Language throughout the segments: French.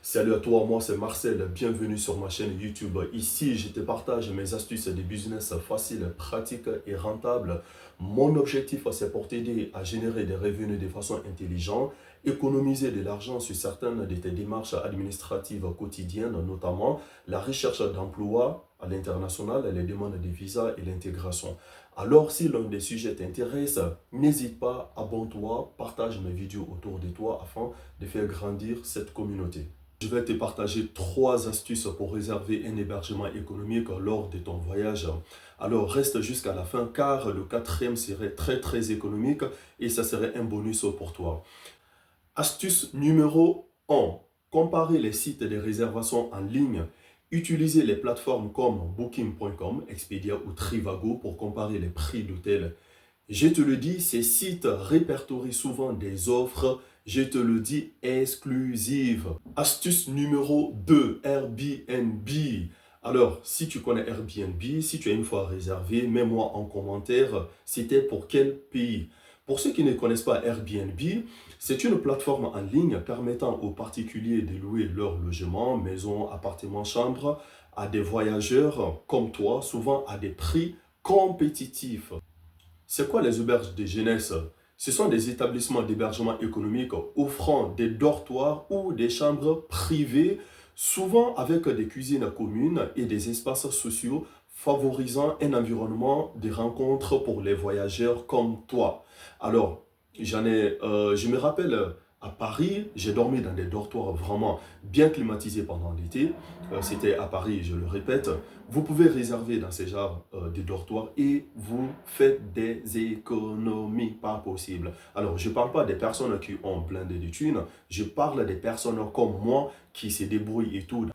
Salut à toi, moi c'est Marcel, bienvenue sur ma chaîne YouTube. Ici, je te partage mes astuces de business faciles, pratiques et rentables. Mon objectif, c'est pour t'aider à générer des revenus de façon intelligente, économiser de l'argent sur certaines de tes démarches administratives quotidiennes, notamment la recherche d'emploi à l'international, les demandes de visa et l'intégration. Alors, si l'un des sujets t'intéresse, n'hésite pas, abonne-toi, partage mes vidéos autour de toi afin de faire grandir cette communauté. Je vais te partager trois astuces pour réserver un hébergement économique lors de ton voyage. Alors reste jusqu'à la fin car le quatrième serait très économique et ça serait un bonus pour toi. Astuce numéro 1. Comparer les sites de réservation en ligne. Utilisez les plateformes comme Booking.com, Expedia ou Trivago pour comparer les prix d'hôtel. Je te le dis, ces sites répertorient souvent des offres, je te le dis, exclusives. Astuce numéro 2, Airbnb. Alors, si tu connais Airbnb, si tu as une fois réservé, mets-moi en commentaire, c'était pour quel pays. Pour ceux qui ne connaissent pas Airbnb, c'est une plateforme en ligne permettant aux particuliers de louer leur logement, maison, appartement, chambre à des voyageurs comme toi, souvent à des prix compétitifs. C'est quoi les auberges de jeunesse? Ce sont des établissements d'hébergement économique offrant des dortoirs ou des chambres privées, souvent avec des cuisines communes et des espaces sociaux favorisant un environnement de rencontre pour les voyageurs comme toi. Alors, je me rappelle à Paris, j'ai dormi dans des dortoirs vraiment bien climatisés pendant l'été. C'était à Paris, je le répète. Vous pouvez réserver dans ces genres de dortoirs et vous faites des économies pas possibles. Alors, je ne parle pas des personnes qui ont blindé de thunes, je parle des personnes comme moi qui se débrouillent et tout.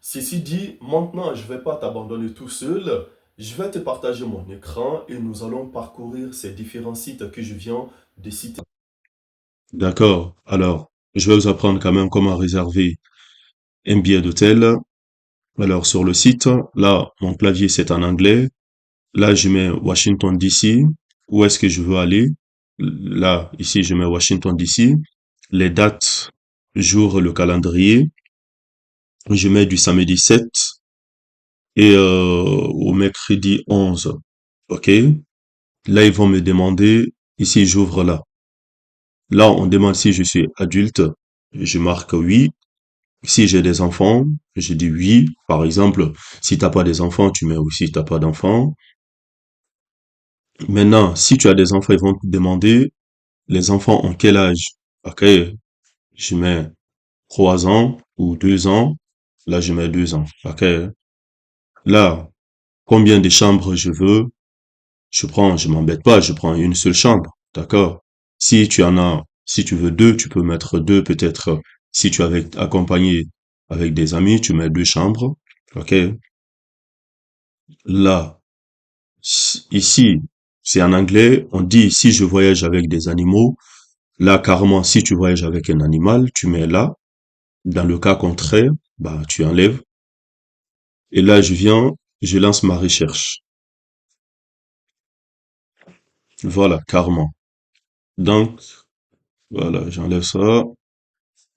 Ceci dit, maintenant, je ne vais pas t'abandonner tout seul. Je vais te partager mon écran et nous allons parcourir ces différents sites que je viens de citer. D'accord. Alors, je vais vous apprendre quand même comment réserver un billet d'hôtel. Alors, sur le site, là, mon clavier, c'est en anglais. Là, je mets Washington, D.C. Où est-ce que je veux aller? Là, ici, je mets Washington, D.C. Les dates, jour, le calendrier. Je mets du samedi 7 et au mercredi 11. OK? Là, ils vont me demander, ici, j'ouvre là. Là, on demande si je suis adulte. Je marque oui. Si j'ai des enfants, je dis oui. Par exemple, si t'as pas des enfants, tu mets aussi t'as pas d'enfants. Maintenant, si tu as des enfants, ils vont te demander les enfants ont quel âge? Ok, je mets 3 ans ou 2 ans. Là, je mets 2 ans. Ok. Là, combien de chambres je veux? Je m'embête pas, je prends une seule chambre. D'accord? Si tu veux deux, tu peux mettre deux, peut-être. Si tu es accompagné avec des amis, tu mets deux chambres. Ok? Là, ici, c'est en anglais, on dit si je voyage avec des animaux, là, carrément, si tu voyages avec un animal, tu mets là. Dans le cas contraire, bah, tu enlèves. Et là, je lance ma recherche. Voilà, carrément. Donc, voilà, j'enlève ça.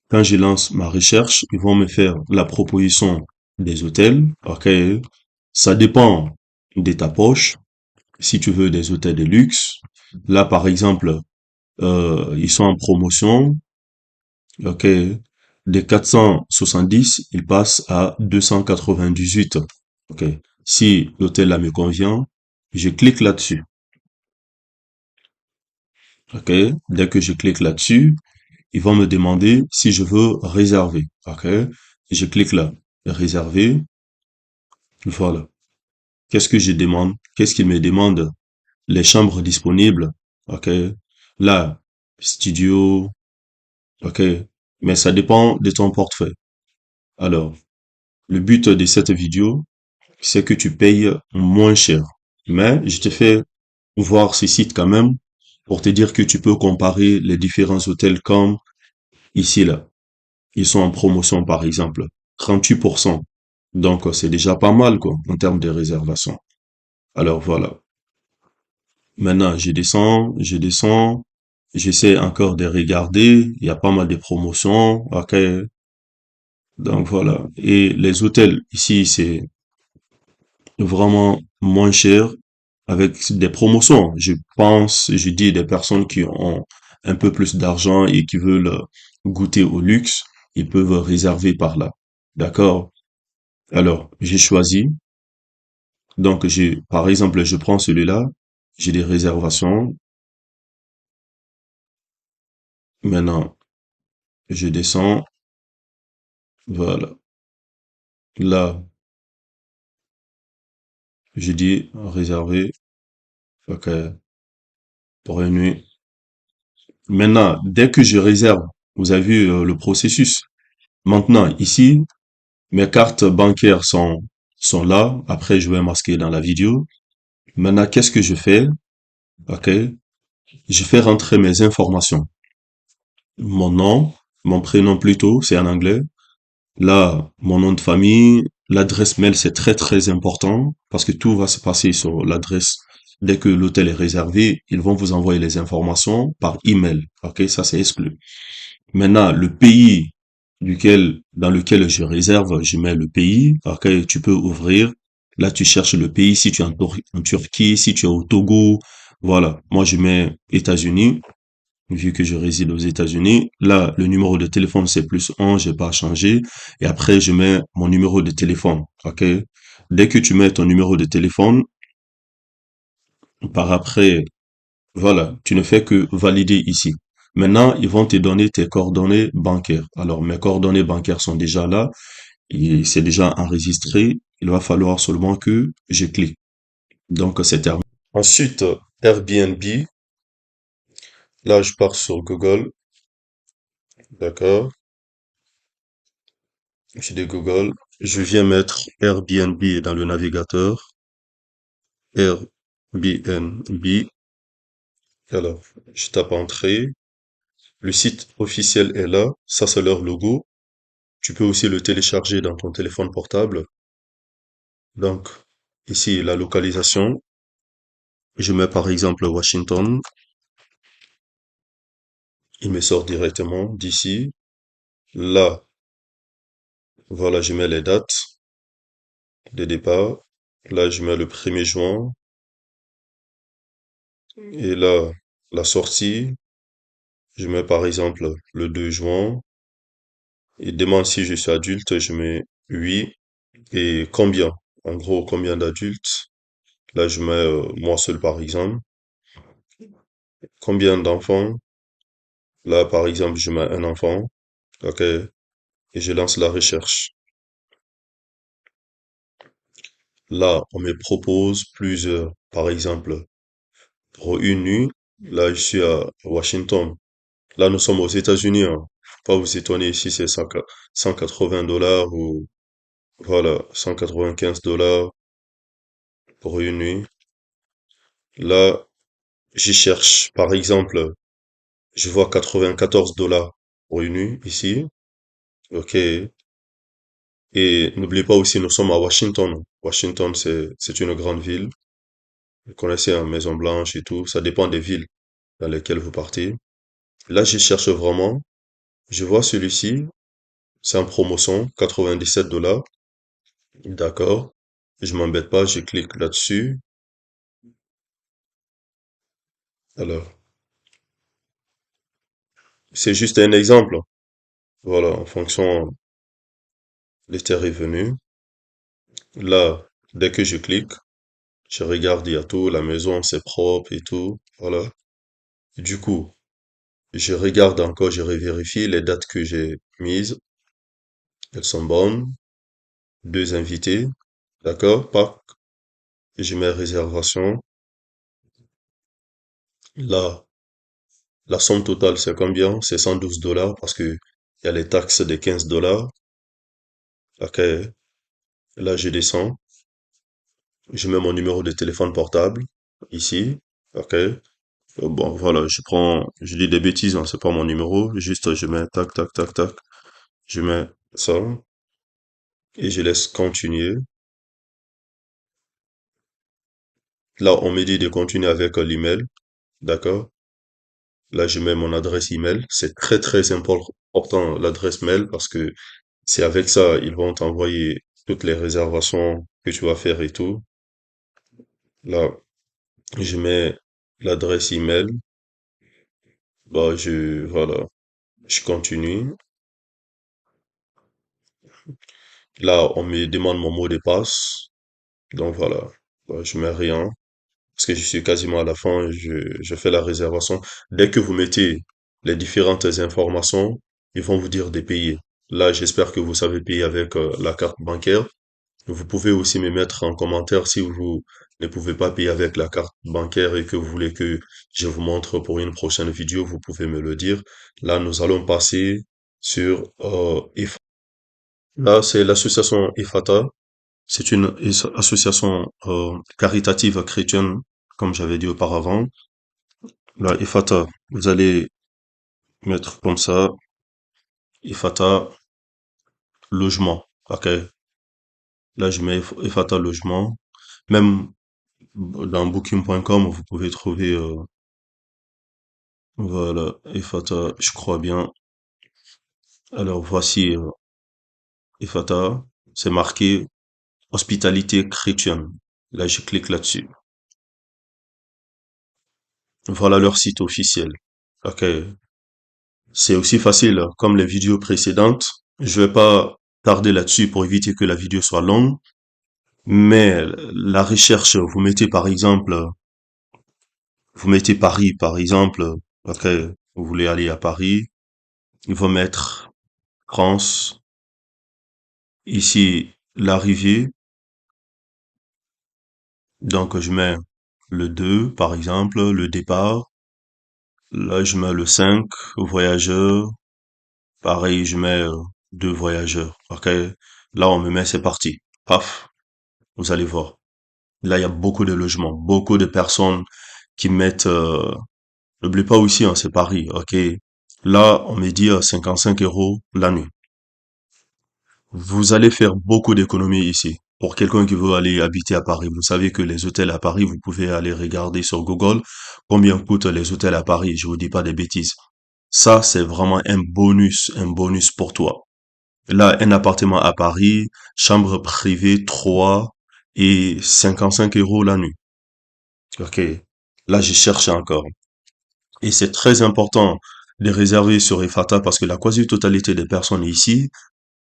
Quand je lance ma recherche, ils vont me faire la proposition des hôtels. Ok, ça dépend de ta poche. Si tu veux des hôtels de luxe, là, par exemple, ils sont en promotion. Ok, des 470, ils passent à 298. Ok, si l'hôtel là me convient, je clique là-dessus. Ok, dès que je clique là-dessus, ils vont me demander si je veux réserver. Ok, je clique là, réserver. Voilà. Qu'est-ce que je demande? Qu'est-ce qu'il me demande? Les chambres disponibles. Ok, là, studio. Ok, mais ça dépend de ton portefeuille. Alors, le but de cette vidéo, c'est que tu payes moins cher. Mais je te fais voir ce site quand même pour te dire que tu peux comparer les différents hôtels comme ici là. Ils sont en promotion par exemple, 38%. Donc c'est déjà pas mal quoi en termes de réservation. Alors voilà. Maintenant je descends, j'essaie encore de regarder. Il y a pas mal de promotions. Ok. Donc voilà. Et les hôtels ici, c'est vraiment moins cher avec des promotions. Je pense, je dis des personnes qui ont un peu plus d'argent et qui veulent goûter au luxe, ils peuvent réserver par là. D'accord? Alors, j'ai choisi. Donc, par exemple, je prends celui-là. J'ai des réservations. Maintenant, je descends. Voilà. Là, je dis réserver. Ok. Pour une nuit. Maintenant, dès que je réserve, vous avez vu le processus. Maintenant, ici, mes cartes bancaires sont là. Après, je vais masquer dans la vidéo. Maintenant, qu'est-ce que je fais? OK. Je fais rentrer mes informations. Mon nom, mon prénom plutôt, c'est en anglais. Là, mon nom de famille, l'adresse mail, c'est très très important parce que tout va se passer sur l'adresse. Dès que l'hôtel est réservé, ils vont vous envoyer les informations par email. OK, ça c'est exclu. Maintenant, le pays dans lequel je réserve, je mets le pays. OK, tu peux ouvrir. Là, tu cherches le pays si tu es en Turquie, si tu es au Togo. Voilà. Moi, je mets États-Unis vu que je réside aux États-Unis. Là, le numéro de téléphone, c'est +1, j'ai pas changé. Et après, je mets mon numéro de téléphone. OK? Dès que tu mets ton numéro de téléphone, par après, voilà, tu ne fais que valider ici. Maintenant, ils vont te donner tes coordonnées bancaires. Alors, mes coordonnées bancaires sont déjà là et c'est déjà enregistré. Il va falloir seulement que je clique. Donc, c'est terminé. Ensuite, Airbnb. Là, je pars sur Google. D'accord. J'ai des Google. Je viens mettre Airbnb dans le navigateur. Airbnb. Alors, je tape entrée. Le site officiel est là. Ça, c'est leur logo. Tu peux aussi le télécharger dans ton téléphone portable. Donc, ici, la localisation. Je mets par exemple Washington. Il me sort directement d'ici. Là, voilà, je mets les dates de départ. Là, je mets le 1er juin. Et là, la sortie. Je mets par exemple le 2 juin. Il demande si je suis adulte, je mets oui. Et combien? En gros, combien d'adultes? Là, je mets moi seul par exemple. Combien d'enfants? Là, par exemple, je mets un enfant. OK. Et je lance la recherche. Là, on me propose plusieurs. Par exemple, pour une nuit, là, je suis à Washington. Là, nous sommes aux États-Unis, hein. Faut pas vous étonner ici, c'est 180 $ ou voilà, 195 $ pour une nuit. Là, j'y cherche. Par exemple, je vois 94 $ pour une nuit ici. OK. Et n'oubliez pas aussi, nous sommes à Washington. Washington, c'est une grande ville. Vous connaissez la Maison Blanche et tout. Ça dépend des villes dans lesquelles vous partez. Là, j'y cherche vraiment. Je vois celui-ci. C'est en promotion, 97 $. D'accord. Je m'embête pas, je clique là-dessus. Alors, c'est juste un exemple. Voilà, en fonction des tes revenus. Là, dès que je clique, je regarde, il y a tout, la maison, c'est propre et tout. Voilà. Du coup, je regarde encore, je revérifie les dates que j'ai mises. Elles sont bonnes. Deux invités. D'accord? Pas. Je mets réservation. Là, la somme totale, c'est combien? C'est 112 $ parce que il y a les taxes de 15 $. Ok. Là, je descends. Je mets mon numéro de téléphone portable. Ici. Ok. Bon, voilà, je dis des bêtises, hein, c'est pas mon numéro. Juste, je mets tac, tac, tac, tac. Je mets ça. Et je laisse continuer. Là, on me dit de continuer avec l'email. D'accord? Là, je mets mon adresse email. C'est très, très important, l'adresse mail, parce que C'est avec ça, ils vont t'envoyer toutes les réservations que tu vas faire et tout. Là, je mets l'adresse email. Bah, voilà, je continue. Là, on me demande mon mot de passe. Donc voilà, bah, je mets rien. Parce que je suis quasiment à la fin, je fais la réservation. Dès que vous mettez les différentes informations, ils vont vous dire de payer. Là, j'espère que vous savez payer avec la carte bancaire. Vous pouvez aussi me mettre en commentaire si vous ne pouvez pas payer avec la carte bancaire et que vous voulez que je vous montre pour une prochaine vidéo, vous pouvez me le dire. Là, nous allons passer sur IFA. Là, c'est l'association IFATA. C'est une association caritative chrétienne, comme j'avais dit auparavant. Là, IFATA, vous allez mettre comme ça, IFATA logement. Ok. Là, je mets IFATA logement. Même dans booking.com, vous pouvez trouver, voilà, IFATA, je crois bien. Alors, voici IFATA. C'est marqué hospitalité chrétienne. Là, je clique là-dessus. Voilà leur site officiel. Ok. C'est aussi facile, comme les vidéos précédentes. Je vais pas tarder là-dessus pour éviter que la vidéo soit longue. Mais la recherche, vous mettez Paris, par exemple. Ok, vous voulez aller à Paris. Il faut mettre France. Ici, l'arrivée. Donc, je mets le 2, par exemple, le départ. Là, je mets le 5, voyageurs. Pareil, je mets 2 voyageurs. Ok, là, on me met, c'est parti. Paf. Vous allez voir. Là, il y a beaucoup de logements, beaucoup de personnes qui mettent... n'oubliez pas aussi, hein, c'est Paris, ok? Là, on me dit 55 € la nuit. Vous allez faire beaucoup d'économies ici. Pour quelqu'un qui veut aller habiter à Paris, vous savez que les hôtels à Paris, vous pouvez aller regarder sur Google combien coûtent les hôtels à Paris. Je vous dis pas des bêtises. Ça, c'est vraiment un bonus pour toi. Là, un appartement à Paris, chambre privée 3 et 55 € la nuit. Ok. Là, je cherche encore. Et c'est très important de réserver sur EFATA parce que la quasi-totalité des personnes ici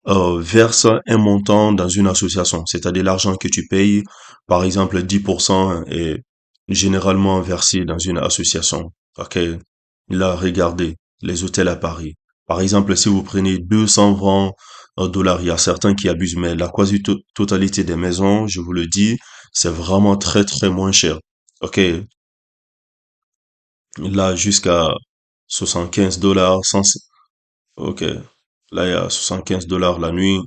versent un montant dans une association. C'est-à-dire l'argent que tu payes, par exemple 10% est généralement versé dans une association. Ok. Là, regardez les hôtels à Paris. Par exemple, si vous prenez 220 dollars, il y a certains qui abusent, mais la quasi-totalité des maisons, je vous le dis, c'est vraiment très très moins cher. Ok, là jusqu'à 75 dollars, ok, là il y a 75 $ la nuit,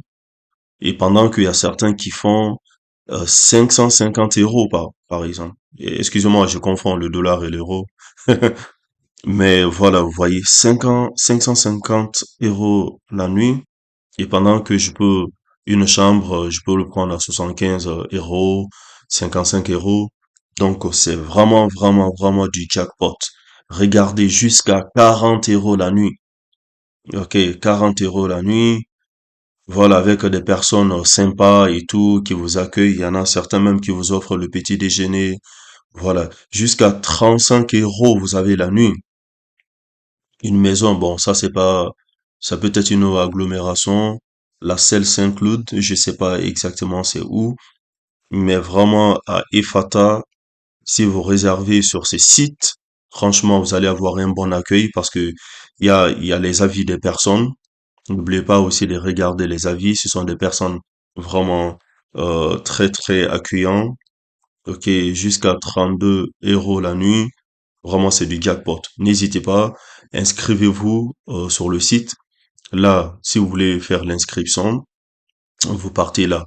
et pendant qu'il y a certains qui font 550 € par exemple. Excusez-moi, je confonds le dollar et l'euro. Mais voilà, vous voyez, 550 € la nuit, et pendant que une chambre, je peux le prendre à 75 €, 55 €. Donc, c'est vraiment, vraiment, vraiment du jackpot. Regardez jusqu'à 40 € la nuit. Ok, 40 € la nuit. Voilà, avec des personnes sympas et tout, qui vous accueillent. Il y en a certains même qui vous offrent le petit déjeuner. Voilà, jusqu'à 35 € vous avez la nuit. Une maison, bon, ça c'est pas, ça peut être une agglomération. La selle Saint-Cloud, je sais pas exactement c'est où, mais vraiment à Efata, si vous réservez sur ces sites, franchement, vous allez avoir un bon accueil parce que il y a les avis des personnes. N'oubliez pas aussi de regarder les avis. Ce sont des personnes vraiment très très accueillantes. Ok, jusqu'à 32 € la nuit. Vraiment, c'est du jackpot. N'hésitez pas, inscrivez-vous sur le site. Là, si vous voulez faire l'inscription, vous partez là.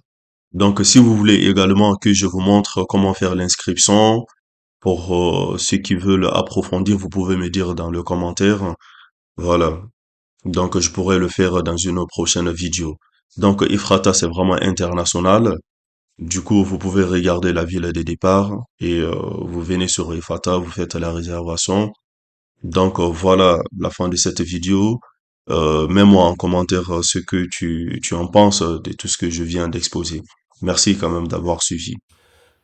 Donc, si vous voulez également que je vous montre comment faire l'inscription, pour ceux qui veulent approfondir, vous pouvez me dire dans le commentaire. Voilà. Donc, je pourrais le faire dans une prochaine vidéo. Donc, Ifrata, c'est vraiment international. Du coup, vous pouvez regarder la ville de départ et vous venez sur Ifrata, vous faites la réservation. Donc, voilà la fin de cette vidéo. Mets-moi en commentaire ce que tu en penses de tout ce que je viens d'exposer. Merci quand même d'avoir suivi.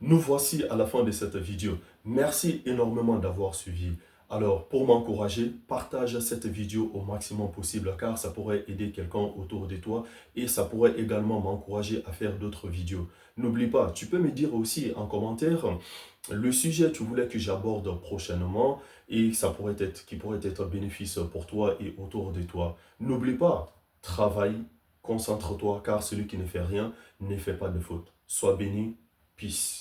Nous voici à la fin de cette vidéo. Merci énormément d'avoir suivi. Alors, pour m'encourager, partage cette vidéo au maximum possible car ça pourrait aider quelqu'un autour de toi et ça pourrait également m'encourager à faire d'autres vidéos. N'oublie pas, tu peux me dire aussi en commentaire le sujet que tu voulais que j'aborde prochainement et qui pourrait être bénéfice pour toi et autour de toi. N'oublie pas, travaille, concentre-toi car celui qui ne fait rien ne fait pas de faute. Sois béni, peace.